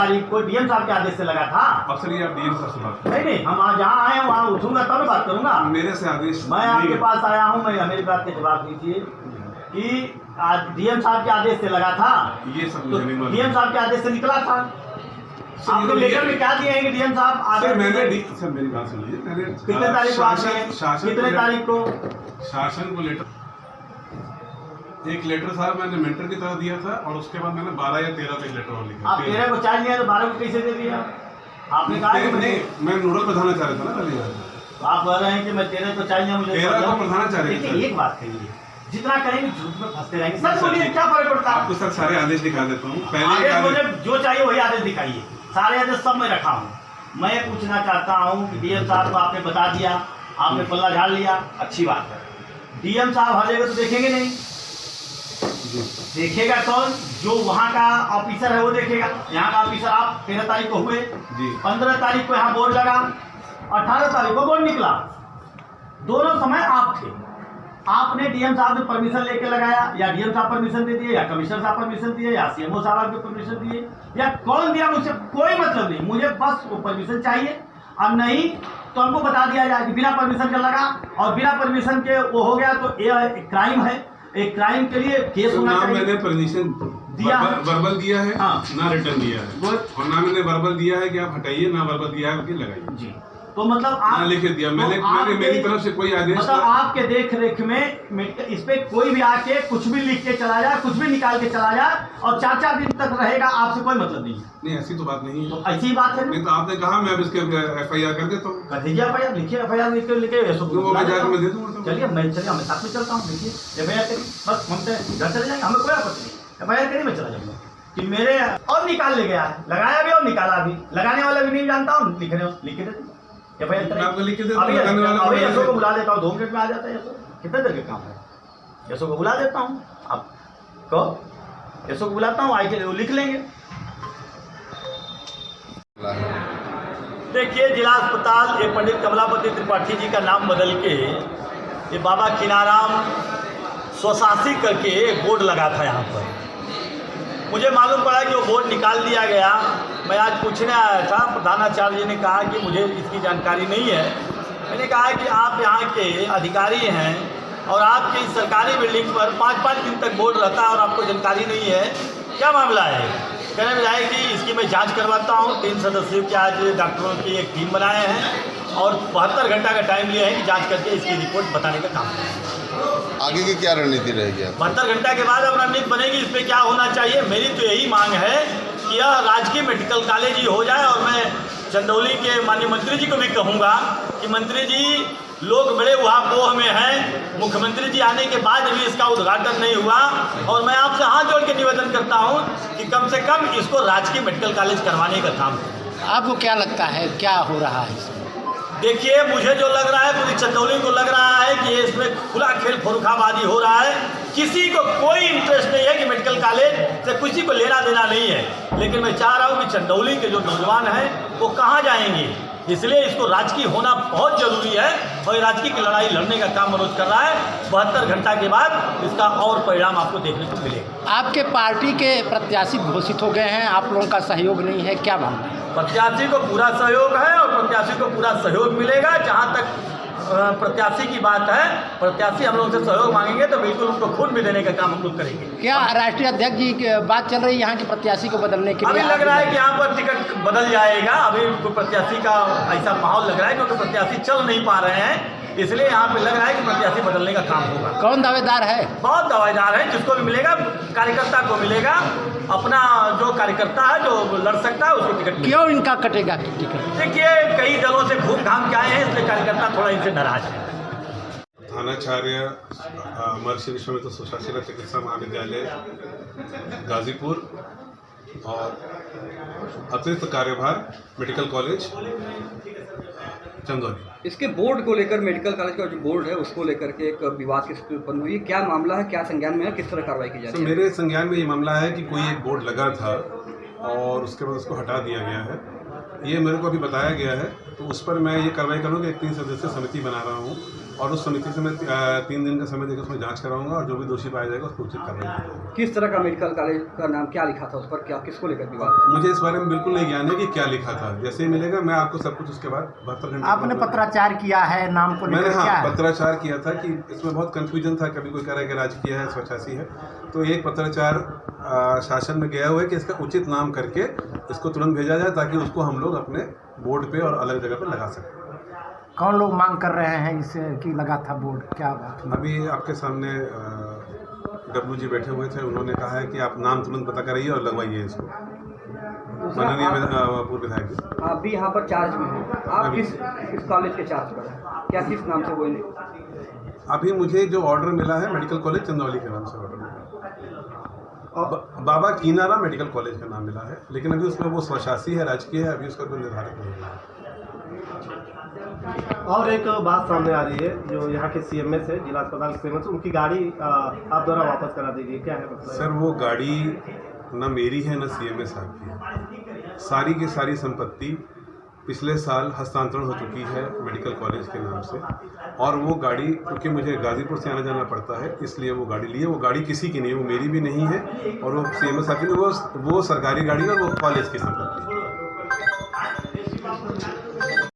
तारीख को डीएम साहब के आदेश से लगा था। अक्सर ये आप डीएम साहब से बात नहीं, हम जहाँ आए हैं वहाँ उठूंगा तब बात करूंगा। मेरे से आदेश मैं आपके पास आया हूँ, मैं मेरी बात का जवाब दीजिए कि आज डीएम साहब के आदेश से लगा था, ये सब तो डीएम साहब के आदेश से निकला था। आपने लेटर में क्या दिए हैं कि डीएम साहब सर मेरी बात सुनिए, मैंने कितने तारीख को आते हैं, कितने तारीख को शासन को लेटर, एक लेटर साहब मैंने मेंटर की तरह दिया था और उसके बाद मैंने 12 या 13 पे लेटर और लिखा। आप 13 को चार्ज लिया तो 12 को कैसे दे दिया? आपने कहा कि नहीं, मैं नोडल प्रधान चाह रहा था ना पहले। तो आप कह रहे हैं कि मैं 13 को चार्ज लिया, मुझे 13 को प्रधान चाह रहे थे। एक बात कहिए, जितना करेंगे झूठ में फंसते रहेंगे। सर बोलिए, क्या फर्क पड़ता है? आपको सर सारे आदेश दिखा देता हूँ। पहले मुझे जो चाहिए वही आदेश दिखाइए, सारे आदेश सब मैं रखा हूँ। मैं पूछना चाहता हूँ कि डीएम साहब को आपने बता दिया, आपने पल्ला झाड़ लिया, अच्छी बात है। डीएम साहब हर जगह तो देखेंगे नहीं, देखेगा कौन? जो वहाँ का ऑफिसर है वो देखेगा। यहाँ का ऑफिसर आप 13 तारीख को हुए, 15 तारीख को यहाँ बोर्ड लगा, 18 तारीख को बोर्ड निकला, दोनों समय आप थे। आपने डीएम साहब ने परमिशन लेके लगाया, या डीएम साहब परमिशन दे दिए, या कमिश्नर साहब परमिशन दिए, या सीएमओ साहब आपको परमिशन दिए, या कौन दिया, मुझसे कोई मतलब नहीं। मुझे बस वो परमिशन चाहिए, और नहीं तो हमको बता दिया जाए कि बिना परमिशन के लगा, और बिना परमिशन के वो हो गया तो ये क्राइम है। एक क्राइम के लिए केस होना चाहिए। मैंने परमिशन दिया, वर्बल दिया है, ना रिटर्न दिया है, और ना मैंने वर्बल दिया है कि आप हटाइए, ना वर्बल दिया है कि लगाइए जी। तो मतलब आप लिख दिया मैंने मेरी तरफ से कोई आदेश, मतलब आपके देख रेख में इस पे कोई भी आके कुछ भी लिख के चला जाए, कुछ भी निकाल के चला जाए, और 4-4 दिन तक रहेगा, आपसे कोई मतलब नहीं है। नहीं, ऐसी तो बात नहीं है। तो ऐसी बात है। तो आपने कहा मैं अब इसके FIR कर देता हूँ। कर दीजिए FIR, लिखिए FIR लिखे मैं दे दूँगा। चलिए मैं साथ में चलता हूँ, लिखिए FIR करिए, बस हम घर चले जाएंगे, हमें कोई आपत्ति नहीं। FIR करिए, मैं चला जाऊँगा कि मेरे और निकाल ले गया है, लगाया भी और निकाला भी, लगाने वाला भी नहीं जानता हूँ, लिख देते FIR अभी यशो को बुला देता हूँ, 2 मिनट में आ जाता है यशो। कितने देर के काम है, यशो को बुला देता हूँ, आप कहो यशो को बुलाता हूँ, आई के लिख लेंगे। देखिए, जिला अस्पताल ये पंडित कमलापति त्रिपाठी जी का नाम बदल के ये बाबा किनाराम स्वशासी करके एक बोर्ड लगा था यहाँ पर। मुझे मालूम पड़ा कि वो बोर्ड निकाल दिया गया। मैं आज पूछने आया था, प्रधानाचार्य जी ने कहा कि मुझे इसकी जानकारी नहीं है। मैंने कहा कि आप यहाँ के अधिकारी हैं और आपकी सरकारी बिल्डिंग पर 5-5 दिन तक बोर्ड रहता है और आपको जानकारी नहीं है, क्या मामला है? कहने में आए कि इसकी मैं जांच करवाता हूँ। 3 सदस्यों की आज डॉक्टरों की एक टीम बनाए हैं और 72 घंटा का टाइम लिया है कि जांच करके इसकी रिपोर्ट बताने का काम करें। आगे की क्या रणनीति रहेगी? 72 घंटा के बाद अब रणनीति बनेगी, इस पर क्या होना चाहिए। मेरी तो यही मांग है कि यह राजकीय मेडिकल कॉलेज ही हो जाए। और मैं चंदौली के माननीय मंत्री जी को भी कहूँगा कि मंत्री जी, लोग बड़े उहापोह में हैं, मुख्यमंत्री जी आने के बाद भी इसका उद्घाटन नहीं हुआ, और मैं आपसे हाथ जोड़ के निवेदन करता हूं कि कम से कम इसको राजकीय मेडिकल कॉलेज करवाने का काम करें। आपको क्या लगता है क्या हो रहा है इसमें? देखिए, मुझे जो लग रहा है, पूरी चंदौली को लग रहा है कि इसमें खुला खेल फरुखाबाजी हो रहा है। किसी को कोई इंटरेस्ट नहीं है कि मेडिकल कॉलेज से किसी को लेना देना नहीं है, लेकिन मैं चाह रहा हूँ कि चंदौली के जो नौजवान हैं वो कहाँ जाएंगे, इसलिए इसको राजकीय होना बहुत जरूरी है और राजकीय की लड़ाई लड़ने का काम मनोज कर रहा है। 72 घंटा के बाद इसका और परिणाम आपको देखने को मिलेगा। आपके पार्टी के प्रत्याशी घोषित हो गए हैं, आप लोगों का सहयोग नहीं है, क्या मामला है? प्रत्याशी को पूरा सहयोग है और प्रत्याशी को पूरा सहयोग मिलेगा। जहाँ तक प्रत्याशी की बात है, प्रत्याशी हम लोग से सहयोग मांगेंगे तो बिल्कुल उनको खून भी देने का काम हम लोग करेंगे। क्या राष्ट्रीय अध्यक्ष जी की बात चल रही है यहाँ के प्रत्याशी को बदलने के लिए? अभी लग रहा है कि यहाँ पर टिकट बदल जाएगा। अभी प्रत्याशी का ऐसा माहौल लग रहा है क्योंकि प्रत्याशी चल नहीं पा रहे हैं, इसलिए यहाँ पे लग रहा है कि प्रत्याशी बदलने का काम होगा। कौन दावेदार है? बहुत दावेदार है, जिसको भी मिलेगा, कार्यकर्ता को मिलेगा। अपना जो कार्यकर्ता है जो लड़ सकता है उसको टिकट। क्यों इनका कटेगा टिकट? देखिए, कई दलों से घूम घाम के आए हैं, इसलिए कार्यकर्ता थोड़ा इनसे नाराज है। थानाचार्य महर्षि विश्वामित्र सुशासन चिकित्सा महाविद्यालय गाजीपुर और अतिरिक्त कार्यभार मेडिकल कॉलेज चंदौली। इसके बोर्ड को लेकर, मेडिकल कॉलेज का जो बोर्ड है उसको लेकर के एक विवाद की स्थिति उत्पन्न हुई। क्या मामला है, क्या संज्ञान में है, किस तरह कार्रवाई की जा रही है? मेरे संज्ञान में ये मामला है कि कोई एक बोर्ड लगा था और उसके बाद उसको हटा दिया गया है ये मेरे को अभी बताया गया है, तो उस पर मैं ये कार्रवाई करूँगा। एक 3 सदस्यीय समिति बना रहा हूँ और उस समिति से मैं 3 दिन का समय देकर उसमें जांच कराऊंगा और जो भी दोषी पाया जाएगा उसको उचित कार्रवाई करूँगा। किस तरह का मेडिकल कॉलेज का नाम क्या लिखा था उस पर, क्या किसको लेकर विवाद है? मुझे इस बारे में बिल्कुल नहीं ज्ञान है कि क्या लिखा था। जैसे ही मिलेगा मैं आपको सब कुछ उसके बाद 72 घंटे। आपने पत्राचार किया है नाम को मैंने लेकर? क्या है? पत्राचार किया था कि इसमें बहुत कन्फ्यूजन था। कभी कोई कह रहा है कि राजकीय है, स्वच्छासी है, तो एक पत्राचार शासन में गया हुआ है कि इसका उचित नाम करके इसको तुरंत भेजा जाए ताकि उसको हम लोग अपने बोर्ड पे और अलग जगह पे लगा सकें। कौन लोग मांग कर रहे हैं इसे कि लगा था बोर्ड, क्या बात? अभी आपके सामने डब्लू जी बैठे हुए थे, उन्होंने कहा है कि आप नाम तुरंत पता कराइए और लगवाइए इसको। माननीय पूर्व विधायक जी आप भी यहाँ पर चार्ज में हैं, आप किस कॉलेज के चार्ज पर हैं, क्या किस नाम से वो? अभी मुझे जो ऑर्डर मिला है मेडिकल कॉलेज चंदौली के नाम से ऑर्डर मिला है। बाबा कीनाराम मेडिकल कॉलेज का नाम मिला है, लेकिन अभी उसमें वो स्वशासी है, राजकीय है, अभी उसका कोई निर्धारित नहीं है। और एक बात सामने आ रही है, जो यहाँ के सीएमएस है, जिला अस्पताल के सीएमएस, उनकी गाड़ी आप द्वारा वापस करा दीजिए, क्या है मतलब? सर वो गाड़ी न मेरी है न सीएमएस साहब की है। सारी की सारी संपत्ति पिछले साल हस्तांतरण हो चुकी है मेडिकल कॉलेज के नाम से, और वो गाड़ी क्योंकि मुझे गाजीपुर से आना जाना पड़ता है इसलिए वो गाड़ी ली है। वो गाड़ी किसी की नहीं है, वो मेरी भी नहीं है और वो सीएमएस साहब की, वो सरकारी गाड़ी है और वो कॉलेज की संपत्ति है।